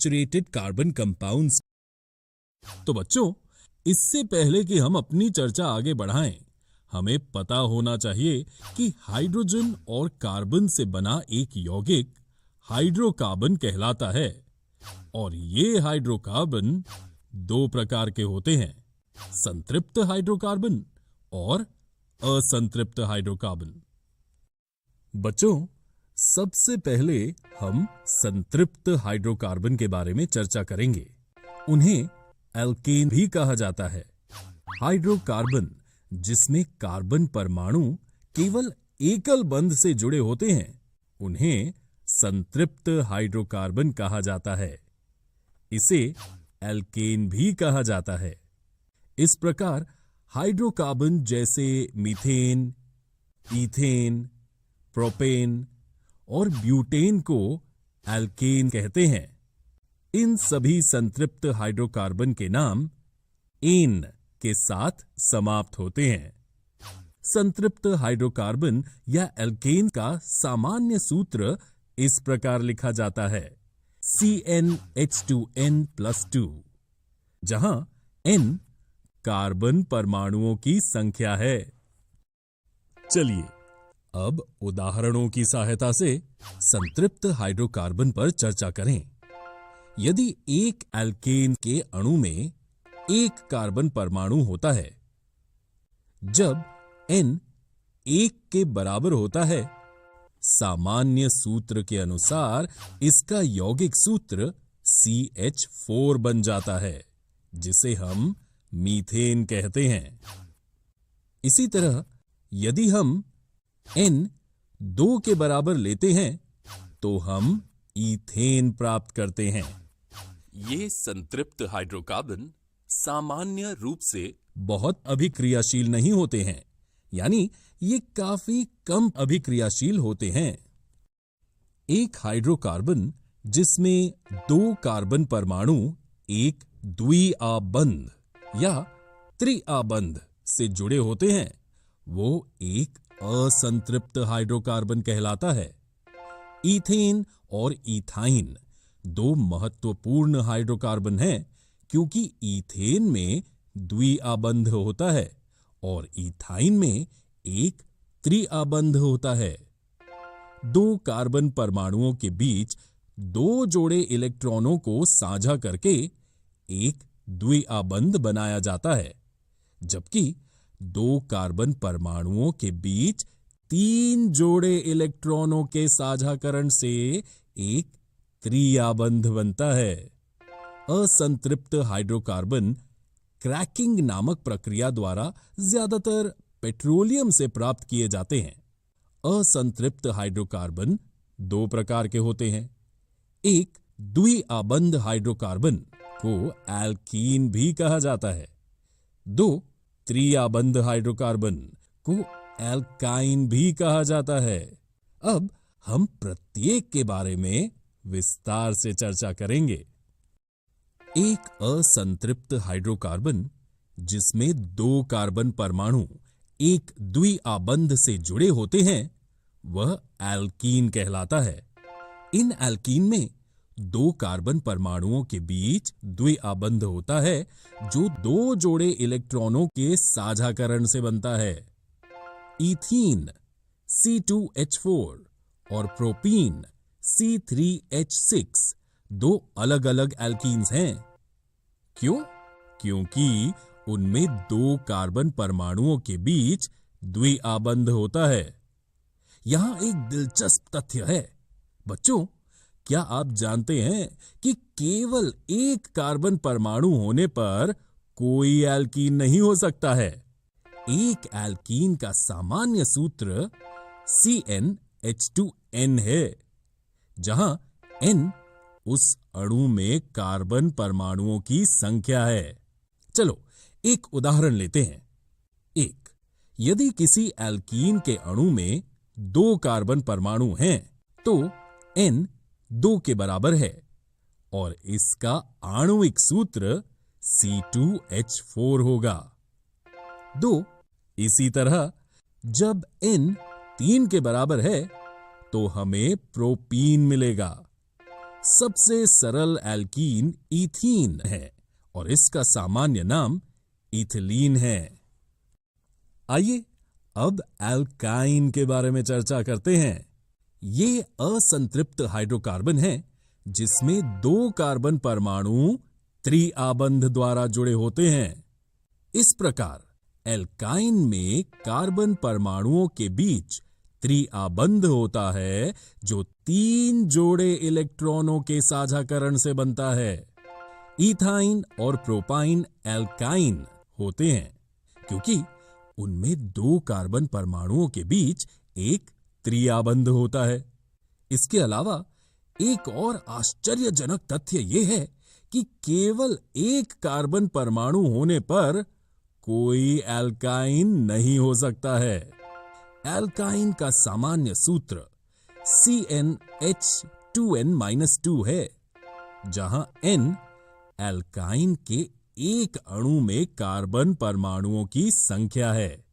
Saturated carbon compounds. तो बच्चों, इससे पहले कि हम अपनी चर्चा आगे बढ़ाएं, हमें पता होना चाहिए कि हाइड्रोजन और कार्बन से बना एक यौगिक हाइड्रोकार्बन कहलाता है। और ये हाइड्रोकार्बन दो प्रकार के होते हैं, संतृप्त हाइड्रोकार्बन और असंतृप्त हाइड्रोकार्बन। बच्चों, सबसे पहले हम संतृप्त हाइड्रोकार्बन के बारे में चर्चा करेंगे। उन्हें एल्केन भी कहा जाता है। हाइड्रोकार्बन जिसमें कार्बन परमाणु केवल एकल बंध से जुड़े होते हैं, उन्हें संतृप्त हाइड्रोकार्बन कहा जाता है। इसे एल्केन भी कहा जाता है। इस प्रकार हाइड्रोकार्बन जैसे मीथेन, ईथेन, प्रोपेन और ब्यूटेन को एल्केन कहते हैं। इन सभी संतृप्त हाइड्रोकार्बन के नाम एन के साथ समाप्त होते हैं। संतृप्त हाइड्रोकार्बन या एल्केन का सामान्य सूत्र इस प्रकार लिखा जाता है, CnH2n+2, जहां n कार्बन परमाणुओं की संख्या है। चलिए अब उदाहरणों की सहायता से संतृप्त हाइड्रोकार्बन पर चर्चा करें। यदि एक एल्केन के अणु में एक कार्बन परमाणु होता है, जब n 1 के बराबर होता है, सामान्य सूत्र के अनुसार इसका यौगिक सूत्र CH4 बन जाता है, जिसे हम मीथेन कहते हैं। इसी तरह यदि हम n 2 के बराबर लेते हैं, तो हम ईथेन प्राप्त करते हैं। ये संतृप्त हाइड्रोकार्बन सामान्य रूप से बहुत अभिक्रियाशील नहीं होते हैं, यानी ये काफी कम अभिक्रियाशील होते हैं। एक हाइड्रोकार्बन जिसमें 2 कार्बन परमाणु एक द्विआबंध या त्रिआबंध से जुड़े होते हैं, वो एक असंतृप्त हाइड्रोकार्बन कहलाता है। ईथेन और इथाइन दो महत्वपूर्ण हाइड्रोकार्बन हैं, क्योंकि ईथेन में द्विआबंध होता है और इथाइन में एक त्रिआबंध होता है। 2 कार्बन परमाणुओं के बीच 2 जोड़े इलेक्ट्रॉनों को साझा करके एक द्विआबंध बनाया जाता है, जबकि 2 कार्बन परमाणुओं के बीच 3 जोड़े इलेक्ट्रॉनों के साझाकरण से एक त्रिआबंध बनता है। असंतृप्त हाइड्रोकार्बन क्रैकिंग नामक प्रक्रिया द्वारा ज्यादातर पेट्रोलियम से प्राप्त किए जाते हैं। असंतृप्त हाइड्रोकार्बन 2 प्रकार के होते हैं। एक द्विआबंध हाइड्रोकार्बन को एल्कीन भी कहा जाता है। 2 त्रिआबंध हाइड्रोकार्बन को एल्काइन भी कहा जाता है। अब हम प्रत्येक के बारे में विस्तार से चर्चा करेंगे। एक असंतृप्त हाइड्रोकार्बन जिसमें 2 कार्बन परमाणु एक द्विआबंध से जुड़े होते हैं, वह एल्कीन कहलाता है। इन एल्कीन में 2 कार्बन परमाणुओं के बीच द्विआबंध होता है, जो 2 जोड़े इलेक्ट्रॉनों के साझाकरण से बनता है। ईथीन C2H4 और प्रोपीन C3H6 2 अलग अलग एल्कीन्स हैं। क्यों? क्योंकि उनमें 2 कार्बन परमाणुओं के बीच द्विआबंध होता है। यहां एक दिलचस्प तथ्य है। बच्चों, क्या आप जानते हैं कि केवल एक कार्बन परमाणु होने पर कोई एल्कीन नहीं हो सकता है? एक एल्कीन का सामान्य सूत्र CnH2n है, जहां n उस अणु में कार्बन परमाणुओं की संख्या है। चलो एक उदाहरण लेते हैं। यदि किसी एल्कीन के अणु में 2 कार्बन परमाणु हैं, तो n 2 के बराबर है और इसका आणविक सूत्र C2H4 होगा। 2 इसी तरह जब n 3 के बराबर है, तो हमें प्रोपीन मिलेगा। सबसे सरल एल्कीन इथीन है और इसका सामान्य नाम इथिलीन है। आइए अब एल्काइन के बारे में चर्चा करते हैं। ये असंतृप्त हाइड्रोकार्बन है जिसमें 2 कार्बन परमाणु त्रिआबंध द्वारा जुड़े होते हैं। इस प्रकार एल्काइन में कार्बन परमाणुओं के बीच त्रिआबंध होता है जो 3 जोड़े इलेक्ट्रॉनों के साझाकरण से बनता है। इथाइन और प्रोपाइन एल्काइन होते हैं क्योंकि उनमें 2 कार्बन परमाणुओं के बीच एक त्रिआबंध होता है। इसके अलावा एक और आश्चर्यजनक तथ्य यह है कि केवल एक कार्बन परमाणु होने पर कोई एल्काइन नहीं हो सकता है। एल्काइन का सामान्य सूत्र CnH2n-2 है, जहां N एल्काइन के एक अणु में कार्बन परमाणुओं की संख्या है।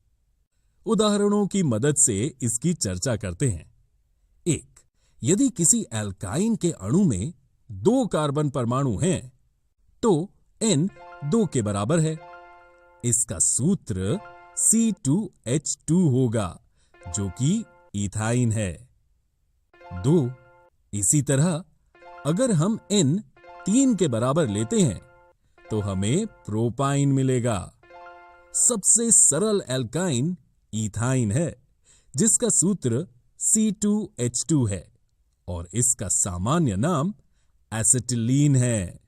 उदाहरणों की मदद से इसकी चर्चा करते हैं। 1. यदि किसी एल्काइन के अणु में 2 कार्बन परमाणु हैं, तो N 2 के बराबर है। इसका सूत्र C2H2 होगा, जो कि इथाइन है। 2. इसी तरह अगर हम N 3 के बराबर लेते हैं तो हमें प्रोपाइन मिलेगा। सबसे सरल एल्काइन इथाइन है जिसका सूत्र C2H2 है और इसका सामान्य नाम एसिटिलीन है।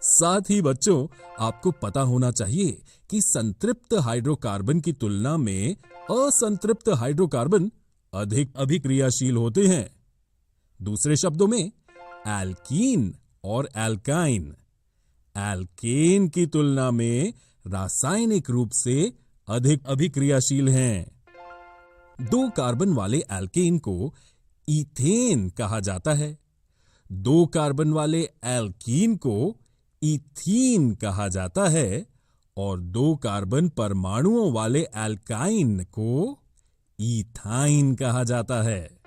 साथ ही बच्चों, आपको पता होना चाहिए कि संतृप्त हाइड्रोकार्बन की तुलना में असंतृप्त हाइड्रोकार्बन अधिक अभिक्रियाशील होते हैं। दूसरे शब्दों में एल्कीन और एल्काइन एल्केन की तुलना में रासायनिक रूप से अधिक अभिक्रियाशील हैं। 2 कार्बन वाले एल्केन को इथेन कहा जाता है। 2 कार्बन वाले एल्कीन को इथीन कहा जाता है और 2 कार्बन परमाणुओं वाले एल्काइन को इथाइन कहा जाता है।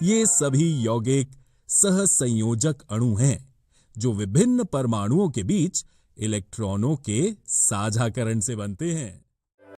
ये सभी यौगिक सहसंयोजक अणु हैं जो विभिन्न परमाणुओं के बीच इलेक्ट्रॉनों के साझाकरण से बनते हैं।